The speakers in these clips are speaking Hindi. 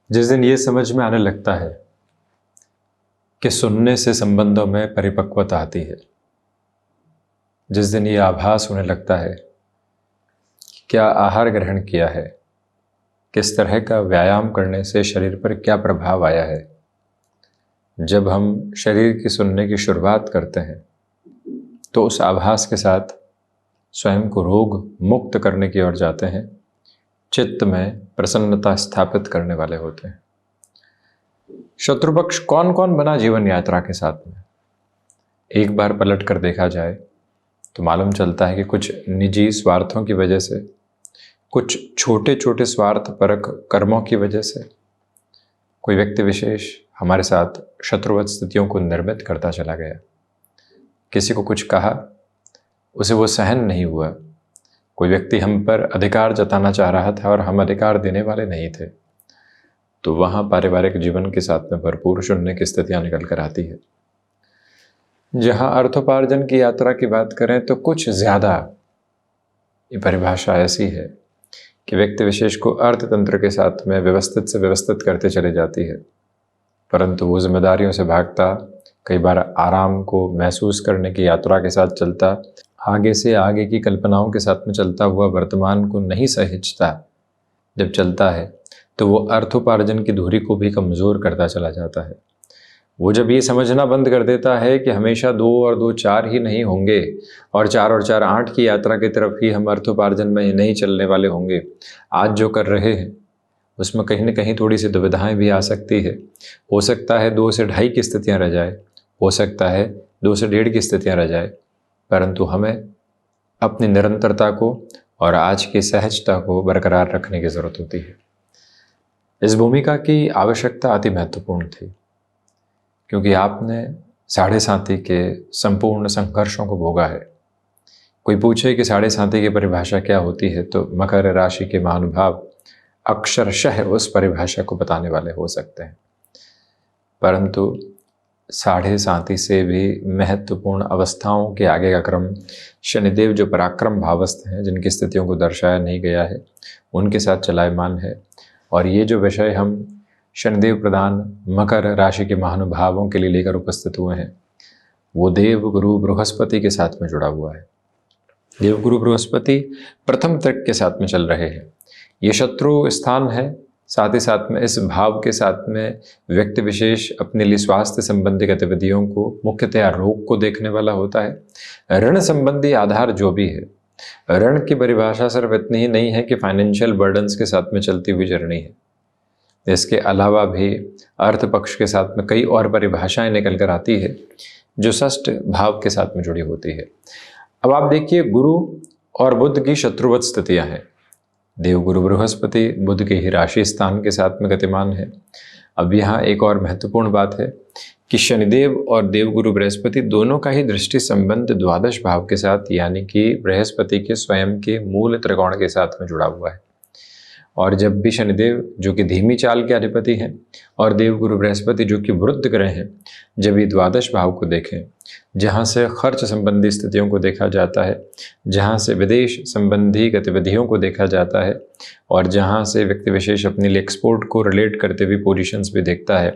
जिस दिन ये समझ में आने लगता है कि सुनने से संबंधों में परिपक्वता आती है, जिस दिन ये आभास होने लगता है कि क्या आहार ग्रहण किया है, किस तरह का व्यायाम करने से शरीर पर क्या प्रभाव आया है, जब हम शरीर की सुनने की शुरुआत करते हैं तो उस आभास के साथ स्वयं को रोग मुक्त करने की ओर जाते हैं, चित्त में प्रसन्नता स्थापित करने वाले होते हैं। शत्रुपक्ष कौन कौन बना जीवन यात्रा के साथ में? एक बार पलट कर देखा जाए तो मालूम चलता है कि कुछ निजी स्वार्थों की वजह से, कुछ छोटे छोटे स्वार्थ परक कर्मों की वजह से कोई व्यक्ति विशेष हमारे साथ शत्रुवत स्थितियों को निर्मित करता चला गया। किसी को कुछ कहा, उसे वो सहन नहीं हुआ। कोई व्यक्ति हम पर अधिकार जताना चाह रहा था और हम अधिकार देने वाले नहीं थे, तो वहाँ पारिवारिक जीवन के साथ में भरपूर शून्य की स्थितियाँ निकल कर आती है। जहाँ अर्थोपार्जन की यात्रा की बात करें तो कुछ ज़्यादा ये परिभाषा ऐसी है कि व्यक्ति विशेष को अर्थतंत्र के साथ में व्यवस्थित से व्यवस्थित करते चले जाती है, परंतु वो जिम्मेदारियों से भागता, कई बार आराम को महसूस करने की यात्रा के साथ चलता, आगे से आगे की कल्पनाओं के साथ में चलता हुआ वर्तमान को नहीं सहिंचता। जब चलता है तो वो अर्थोपार्जन की धुरी को भी कमज़ोर करता चला जाता है। वो जब ये समझना बंद कर देता है कि हमेशा 2 और 2 4 ही नहीं होंगे और 4 और 4 8 की यात्रा की तरफ ही हम अर्थोपार्जन में नहीं चलने वाले होंगे, आज जो कर रहे हैं उसमें कहीं ना कहीं थोड़ी सी दुविधाएं भी आ सकती है। हो सकता है 2 से 2.5 की स्थितियां रह जाए, हो सकता है 2 से 1.5 की स्थितियां रह जाए, परंतु हमें अपनी निरंतरता को और आज की सहजता को बरकरार रखने की ज़रूरत होती है। इस भूमिका की आवश्यकता अति महत्वपूर्ण थी, क्योंकि आपने 7.5 के संपूर्ण संघर्षों को भोगा है। कोई पूछे कि 7.5 की परिभाषा क्या होती है, तो मकर राशि के महानुभाव अक्षरशः उस परिभाषा को बताने वाले हो सकते हैं, परंतु 7.5 से भी महत्वपूर्ण अवस्थाओं के आगे का क्रम शनिदेव जो पराक्रम भावस्थ हैं, जिनकी स्थितियों को दर्शाया नहीं गया है, उनके साथ चलायमान है। और ये जो विषय हम शनिदेव प्रदान मकर राशि के महानुभावों के लिए लेकर उपस्थित हुए हैं, वो देव गुरु बृहस्पति के साथ में जुड़ा हुआ है। देव गुरु बृहस्पति प्रथम तृक के साथ में चल रहे हैं। ये शत्रु स्थान है, साथ ही साथ में इस भाव के साथ में व्यक्ति विशेष अपने लिए स्वास्थ्य संबंधी गतिविधियों को, मुख्यतया रोग को देखने वाला होता है। ऋण संबंधी आधार जो भी है, ऋण की परिभाषा सिर्फ इतनी ही नहीं है कि फाइनेंशियल बर्डन्स के साथ में चलती हुई जर्नी है। इसके अलावा भी अर्थ पक्ष के साथ में कई और परिभाषाएं निकल कर आती है जो षष्ठ भाव के साथ में जुड़ी होती है। अब आप देखिए, गुरु और बुध की शत्रुवत स्थितियां हैं। देव गुरु बृहस्पति बुध के ही राशि स्थान के साथ में गतिमान है। अब यहाँ एक और महत्वपूर्ण बात है कि शनिदेव और देव गुरु बृहस्पति दोनों का ही दृष्टि संबंध द्वादश भाव के साथ, यानी कि बृहस्पति के स्वयं के मूल त्रिकोण के साथ में जुड़ा हुआ है। और जब भी शनिदेव जो कि धीमी चाल के अधिपति हैं और देव गुरु बृहस्पति जो कि वृद्ध ग्रह हैं, जब ये द्वादश भाव को देखें, जहाँ से खर्च संबंधी स्थितियों को देखा जाता है, जहाँ से विदेश संबंधी गतिविधियों को देखा जाता है, और जहाँ से व्यक्ति विशेष अपने लिए एक्सपोर्ट को रिलेट करते हुए पोजीशंस भी देखता है,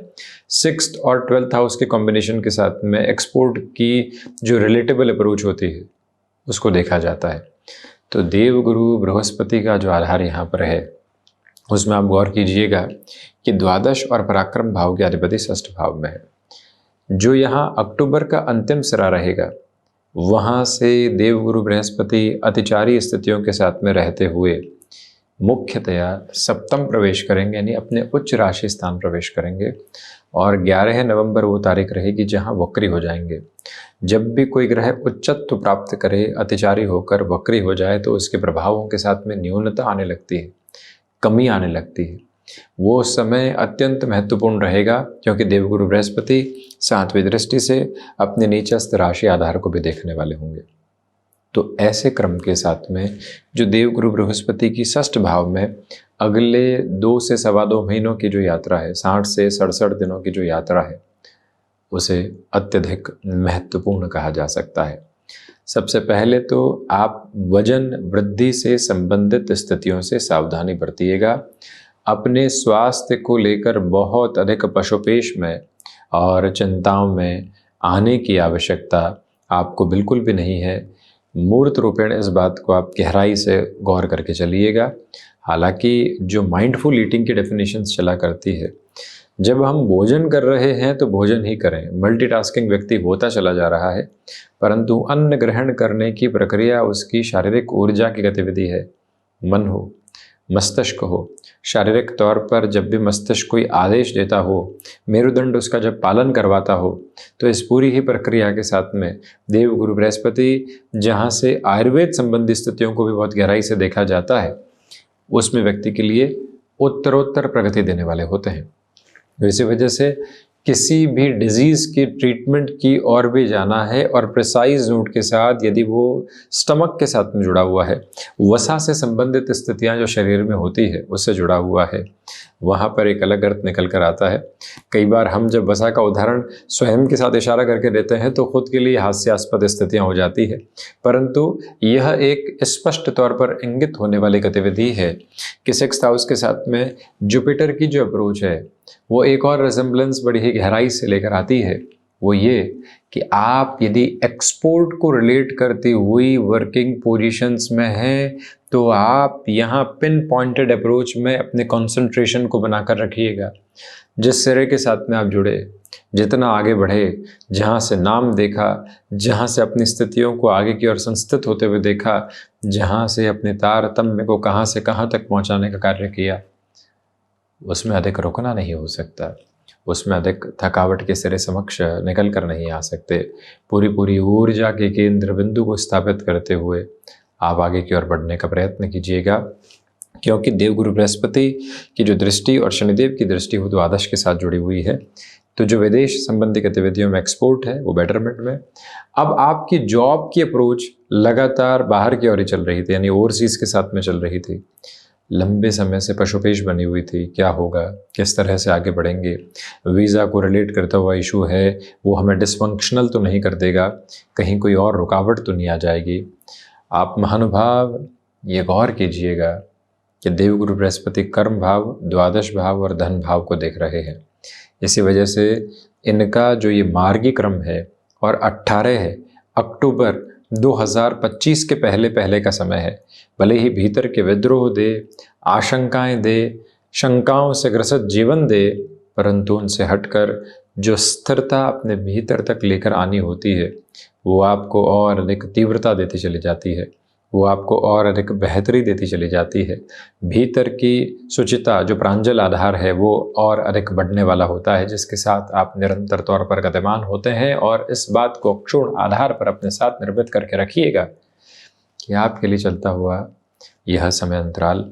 6th और 12th हाउस के कॉम्बिनेशन के साथ में एक्सपोर्ट की जो रिलेटेबल अप्रोच होती है उसको देखा जाता है। तो देव गुरु बृहस्पति का जो आधार यहाँ पर है, उसमें आप गौर कीजिएगा कि द्वादश और पराक्रम भाव के अधिपति षष्ठ भाव में है। जो यहाँ अक्टूबर का अंतिम सिरा रहेगा, वहाँ से देवगुरु बृहस्पति अतिचारी स्थितियों के साथ में रहते हुए मुख्यतया सप्तम प्रवेश करेंगे, यानी अपने उच्च राशि स्थान प्रवेश करेंगे। और 11 नवंबर वो तारीख रहेगी जहाँ वक्री हो जाएंगे। जब भी कोई ग्रह उच्चत्व प्राप्त करे, अतिचारी होकर वक्री हो जाए, तो उसके प्रभावों के साथ में न्यूनता आने लगती है, कमी आने लगती है। वो समय अत्यंत महत्वपूर्ण रहेगा, क्योंकि देवगुरु बृहस्पति 7वीं दृष्टि से अपने नीचस्थ राशि आधार को भी देखने वाले होंगे। तो ऐसे क्रम के साथ में जो देवगुरु बृहस्पति की षष्ठ भाव में अगले 2 से 2.25 महीनों की जो यात्रा है, 60 से 67 दिनों की जो यात्रा है, उसे अत्यधिक महत्वपूर्ण कहा जा सकता है। सबसे पहले तो आप वजन वृद्धि से संबंधित स्थितियों से सावधानी बरतिएगा अपने स्वास्थ्य को लेकर बहुत अधिक पशुपेश में और चिंताओं में आने की आवश्यकता आपको बिल्कुल भी नहीं है। मूर्त रूपेण इस बात को आप गहराई से गौर करके चलिएगा। हालांकि जो माइंडफुल ईटिंग की डेफिनेशंस चला करती है, जब हम भोजन कर रहे हैं तो भोजन ही करें। मल्टीटास्किंग व्यक्ति होता चला जा रहा है, परंतु अन्न ग्रहण करने की प्रक्रिया उसकी शारीरिक ऊर्जा की गतिविधि है। मन हो, मस्तिष्क हो, शारीरिक तौर पर जब भी मस्तिष्क कोई आदेश देता हो, मेरुदंड उसका जब पालन करवाता हो, तो इस पूरी ही प्रक्रिया के साथ में देव गुरु बृहस्पति, जहाँ से आयुर्वेद संबंधी स्थितियों को भी बहुत गहराई से देखा जाता है, उसमें व्यक्ति के लिए उत्तरोत्तर प्रगति देने वाले होते हैं। इसी वजह से किसी भी डिजीज़ की ट्रीटमेंट की ओर भी जाना है और प्रिसाइज नोट के साथ, यदि वो स्टमक के साथ में जुड़ा हुआ है, वसा से संबंधित स्थितियां जो शरीर में होती है उससे जुड़ा हुआ है, वहाँ पर एक अलग अर्थ निकल कर आता है। कई बार हम जब वसा का उदाहरण स्वयं के साथ इशारा करके देते हैं तो खुद के लिए हास्यास्पद स्थितियाँ हो जाती है, परंतु यह एक स्पष्ट तौर पर इंगित होने वाली गतिविधि है कि 6th हाउस के साथ में जुपिटर की जो अप्रोच है वो एक और रिजेम्बलेंस बड़ी ही गहराई से लेकर आती है। वो ये कि आप यदि एक्सपोर्ट को रिलेट करती हुई वर्किंग पोजीशंस में हैं तो आप यहाँ पिन पॉइंटेड अप्रोच में अपने कंसंट्रेशन को बनाकर रखिएगा। जिस सिरे के साथ में आप जुड़े, जितना आगे बढ़े, जहाँ से नाम देखा, जहाँ से अपनी स्थितियों को आगे की ओर संस्थित होते हुए देखा, जहाँ से अपने तारतम्य को कहाँ से कहाँ तक पहुँचाने का कार्य किया, उसमें अधिक रुकना नहीं हो सकता, उसमें अधिक थकावट के सिरे समक्ष निकल कर नहीं आ सकते। पूरी ऊर्जा के केंद्र बिंदु को स्थापित करते हुए आप आगे की ओर बढ़ने का प्रयत्न कीजिएगा, क्योंकि देवगुरु बृहस्पति की जो दृष्टि और शनिदेव की दृष्टि वो द्वादश के साथ जुड़ी हुई है। तो जो विदेश संबंधी गतिविधियों में एक्सपोर्ट है वो बेटरमेंट में। अब आपकी जॉब की अप्रोच लगातार बाहर की ओर ही चल रही थी, यानी ओवरसीज के साथ में चल रही थी, लंबे समय से पशुपेश बनी हुई थी, क्या होगा, किस तरह से आगे बढ़ेंगे, वीज़ा को रिलेट करता हुआ इशू है, वो हमें डिसफंक्शनल तो नहीं कर देगा, कहीं कोई और रुकावट तो नहीं आ जाएगी। आप महानुभाव ये गौर कीजिएगा कि देवगुरु बृहस्पति कर्म भाव, द्वादश भाव और धन भाव को देख रहे हैं। इसी वजह से इनका जो ये मार्गी क्रम है और 18 अक्टूबर 2025 के पहले का समय है। भले ही भीतर के विद्रोह दे, आशंकाएं दे, शंकाओं से ग्रसित जीवन दे, परंतु उनसे हटकर जो स्थिरता अपने भीतर तक लेकर आनी होती है वो आपको और अधिक तीव्रता देती चली जाती है, वो आपको और अधिक बेहतरी देती चली जाती है। भीतर की शुचिता जो प्रांजल आधार है वो और अधिक बढ़ने वाला होता है, जिसके साथ आप निरंतर तौर पर गतिमान होते हैं। और इस बात को अक्षुण्ण आधार पर अपने साथ निर्मित करके रखिएगा कि आपके लिए चलता हुआ यह समय अंतराल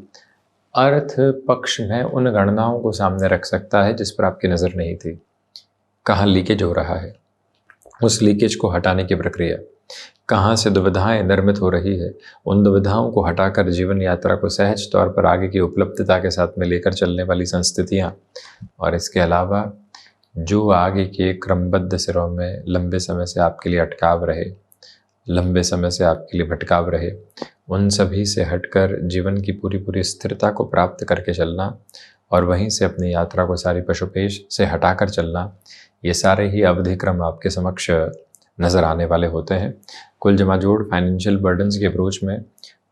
अर्थ पक्ष में उन गणनाओं को सामने रख सकता है जिस पर आपकी नज़र नहीं थी। कहाँ लीकेज हो रहा है, उस लीकेज को हटाने की प्रक्रिया, कहाँ से दुविधाएं निर्मित हो रही है, उन दुविधाओं को हटाकर जीवन यात्रा को सहज तौर पर आगे की उपलब्धता के साथ में लेकर चलने वाली संस्थितियाँ, और इसके अलावा जो आगे के क्रमबद्ध सिरों में लंबे समय से आपके लिए अटकाव रहे, लंबे समय से आपके लिए भटकाव रहे, उन सभी से हटकर जीवन की पूरी स्थिरता को प्राप्त करके चलना और वहीं से अपनी यात्रा को सारी पशुपेश से हटाकर चलना, ये सारे ही अवधि क्रम आपके समक्ष नज़र आने वाले होते हैं। कुल जमाजोड़ फाइनेंशियल बर्डन्स के अप्रोच में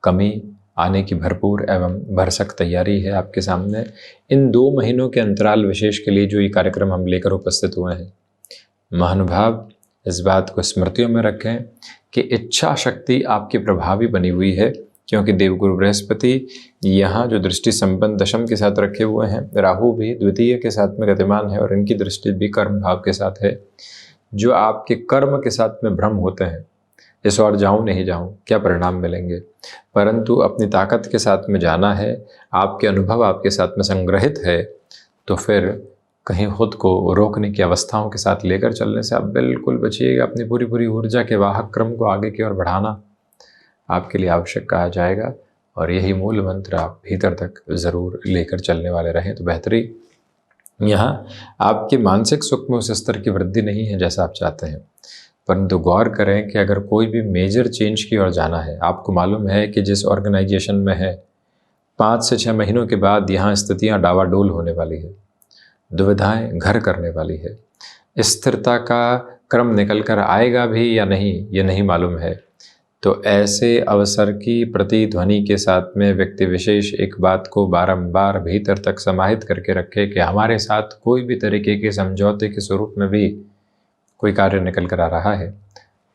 कमी आने की भरपूर एवं भरसक तैयारी है आपके सामने। इन 2 महीनों के अंतराल विशेष के लिए जो ये कार्यक्रम हम लेकर उपस्थित हुए हैं, महानुभाव इस बात को स्मृतियों में रखें कि इच्छा शक्ति आपकी प्रभावी बनी हुई है, क्योंकि देवगुरु बृहस्पति यहाँ जो दृष्टि संपन्न दशम के साथ रखे हुए हैं, राहु भी द्वितीय के साथ में गतिमान है और इनकी दृष्टि भी कर्म भाव के साथ है। जो आपके कर्म के साथ में भ्रम होते हैं, इस और जाऊं नहीं जाऊं, क्या परिणाम मिलेंगे, परंतु अपनी ताकत के साथ में जाना है, आपके अनुभव आपके साथ में संग्रहित है, तो फिर कहीं खुद को रोकने की अवस्थाओं के साथ लेकर चलने से आप बिल्कुल बचिएगा। अपनी पूरी ऊर्जा के वाहक क्रम को आगे की ओर बढ़ाना आपके लिए आवश्यक कहा जाएगा, और यही मूल मंत्र आप भीतर तक ज़रूर लेकर चलने वाले रहें तो बेहतरी। यहाँ आपके मानसिक सुख में उस स्तर की वृद्धि नहीं है जैसा आप चाहते हैं, परंतु गौर करें कि अगर कोई भी मेजर चेंज की ओर जाना है, आपको मालूम है कि जिस ऑर्गेनाइजेशन में है 5 से 6 महीनों के बाद यहाँ स्थितियाँ डावाडोल होने वाली है, दुविधाएं घर करने वाली है। स्थिरता का क्रम निकल कर आएगा भी या नहीं ये नहीं मालूम है। तो ऐसे अवसर की प्रतिध्वनि के साथ में व्यक्ति विशेष एक बात को बारंबार भीतर तक समाहित करके रखे कि हमारे साथ कोई भी तरीके के समझौते के स्वरूप में भी कोई कार्य निकल कर आ रहा है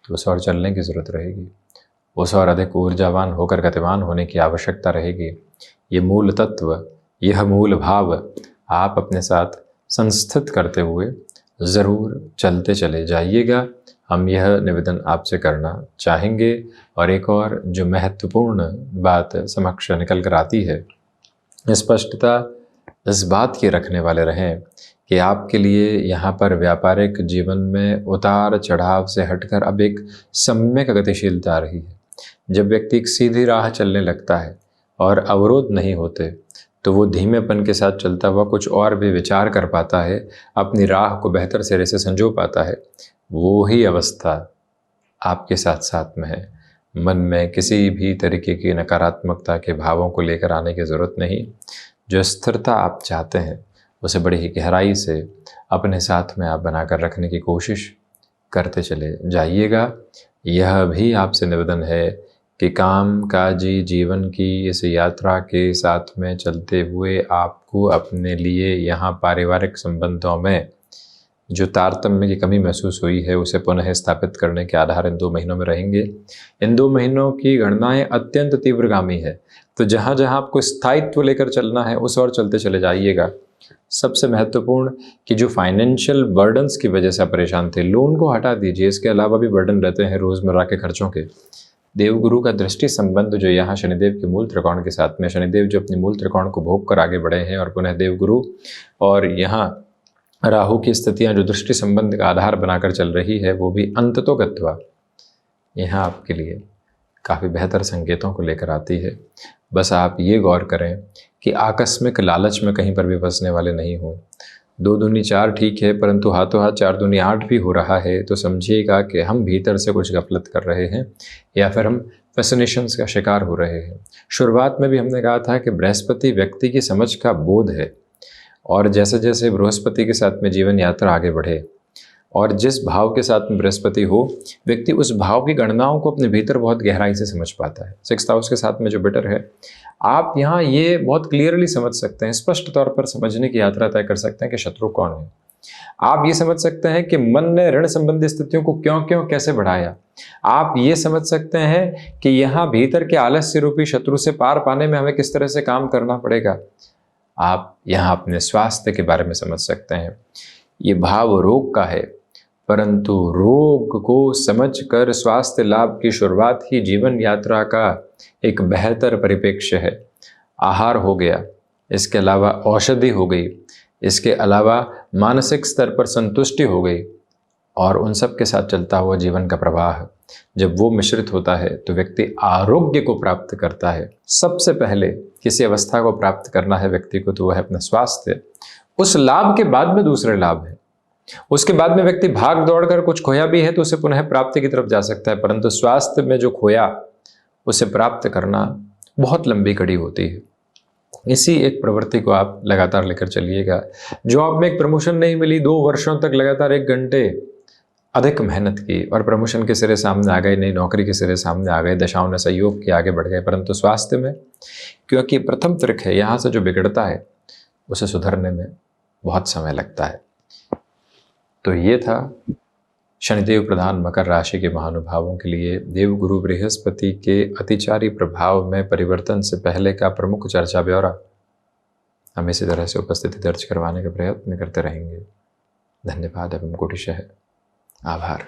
तो उस और चलने की ज़रूरत रहेगी, उस और अधिक ऊर्जावान होकर गतिमान होने की आवश्यकता रहेगी। ये मूल तत्व, यह मूल भाव आप अपने साथ संस्थित करते हुए ज़रूर चलते चले जाइएगा। हम यह निवेदन आपसे करना चाहेंगे। और एक और जो महत्वपूर्ण बात समक्ष निकल कर आती है, स्पष्टता इस बात की रखने वाले रहें कि आपके लिए यहाँ पर व्यापारिक जीवन में उतार चढ़ाव से हटकर अब एक सम्यक गतिशीलता आ रही है। जब व्यक्ति एक सीधी राह चलने लगता है और अवरोध नहीं होते तो वो धीमेपन के साथ चलता हुआ कुछ और भी विचार कर पाता है, अपनी राह को बेहतर सिरे से संजो पाता है। वो ही अवस्था आपके साथ साथ में है। मन में किसी भी तरीके की नकारात्मकता के भावों को लेकर आने की ज़रूरत नहीं। जो स्थिरता आप चाहते हैं उसे बड़ी ही गहराई से अपने साथ में आप बनाकर रखने की कोशिश करते चले जाइएगा। यह भी आपसे निवेदन है कि कामकाजी जीवन की इस यात्रा के साथ में चलते हुए आपको अपने लिए यहाँ पारिवारिक संबंधों में जो तारतम्य की कमी महसूस हुई है उसे पुनः स्थापित करने के आधार इन 2 महीनों में रहेंगे। इन 2 महीनों की गणनाएं अत्यंत तीव्रगामी है, तो जहाँ जहाँ आपको स्थायित्व लेकर चलना है उस ओर चलते चले जाइएगा। सबसे महत्वपूर्ण कि जो फाइनेंशियल बर्डन्स की वजह से आप परेशान थे, लोन को हटा दीजिए। इसके अलावा भी बर्डन रहते हैं रोज़मर्रा के खर्चों के। देवगुरु का दृष्टि संबंध जो यहाँ शनिदेव के मूल त्रिकोण के साथ में, शनिदेव जो अपने मूल त्रिकोण को भोग कर आगे बढ़े हैं और पुनः देवगुरु और यहाँ राहु की स्थितियाँ जो दृष्टि संबंध का आधार बनाकर चल रही है वो भी अंततोगत्वा यहाँ आपके लिए काफ़ी बेहतर संकेतों को लेकर आती है। बस आप ये गौर करें कि आकस्मिक लालच में कहीं पर भी फंसने वाले नहीं हो। 2 दूनी 4 ठीक है, परंतु हाथों हाथ 4 दूनी 8 भी हो रहा है तो समझिएगा कि हम भीतर से कुछ गफलत कर रहे हैं या फिर हम फैसिनेशंस का शिकार हो रहे हैं। शुरुआत में भी हमने कहा था कि बृहस्पति व्यक्ति की समझ का बोध है और जैसे जैसे बृहस्पति के साथ में जीवन यात्रा आगे बढ़े और जिस भाव के साथ में बृहस्पति हो, व्यक्ति उस भाव की गणनाओं को अपने भीतर बहुत गहराई से समझ पाता है। 6th हाउस के साथ में जो बेटर है, आप यहाँ ये बहुत क्लियरली समझ सकते हैं, स्पष्ट तौर पर समझने की यात्रा तय कर सकते हैं कि शत्रु कौन है। आप ये समझ सकते हैं कि मन ने ऋण संबंधी स्थितियों को क्यों क्यों कैसे बढ़ाया। आप ये समझ सकते हैं कि यहाँ भीतर के आलस्य रूपी शत्रु से पार पाने में हमें किस तरह से काम करना पड़ेगा। आप यहाँ अपने स्वास्थ्य के बारे में समझ सकते हैं। ये भाव रोग का है, परंतु रोग को समझकर स्वास्थ्य लाभ की शुरुआत ही जीवन यात्रा का एक बेहतर परिप्रेक्ष्य है। आहार हो गया, इसके अलावा औषधि हो गई, इसके अलावा मानसिक स्तर पर संतुष्टि हो गई और उन सब के साथ चलता हुआ जीवन का प्रवाह जब वो मिश्रित होता है तो व्यक्ति आरोग्य को प्राप्त करता है। सबसे पहले किसी अवस्था को प्राप्त करना है व्यक्ति को तो वह है अपना स्वास्थ्य। उस लाभ के बाद में दूसरे लाभ है। उसके बाद में व्यक्ति भाग दौड़ कर कुछ खोया भी है तो उसे पुनः प्राप्ति की तरफ जा सकता है, परंतु स्वास्थ्य में जो खोया उसे प्राप्त करना बहुत लंबी कड़ी होती है। इसी एक प्रवृत्ति को आप लगातार लेकर चलिएगा। जॉब में एक प्रमोशन नहीं मिली, 2 वर्षों तक लगातार 1 घंटे अधिक मेहनत की और प्रमोशन के सिरे सामने आ गए, नई नौकरी के सिरे सामने आ गए, दशाओं ने सहयोग किया, आगे बढ़ गए, परंतु स्वास्थ्य में क्योंकि प्रथम त्रिक है, यहाँ से जो बिगड़ता है उसे सुधरने में बहुत समय लगता है। तो ये था शनिदेव प्रधान मकर राशि के महानुभावों के लिए देवगुरु बृहस्पति के अतिचारी प्रभाव में परिवर्तन से पहले का प्रमुख चर्चा ब्यौरा हम इसी तरह से उपस्थिति दर्ज करवाने का प्रयत्न करते रहेंगे। धन्यवाद एवं कोटिशः आभार।